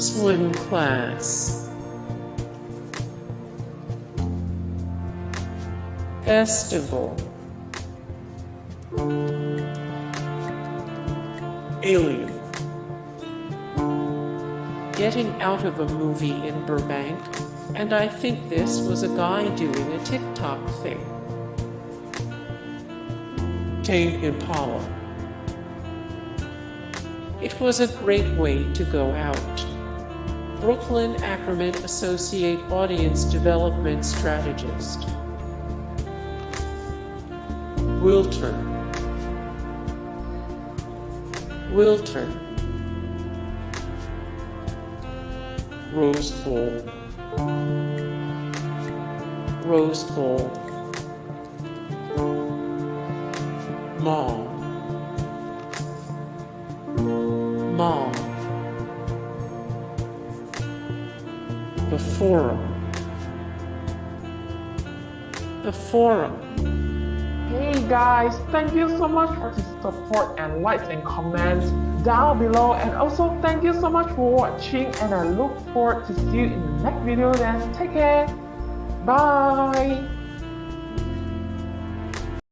Swim class. Festival. Alien. Getting out of a movie in Burbank, and I think this was a guy doing a TikTok thing. Tame Impala. It was a great way to go out. Brooklyn Ackerman Associate Audience Development Strategist. Wiltern. Wiltern. Rose Bowl. Rose Bowl. Mall. Mall. The Forum. The Forum. Hey guys, thank you so much for the support and likes and comments down below, and also thank you so much for watching, and I look forward to see you in the next video. Then take care, bye.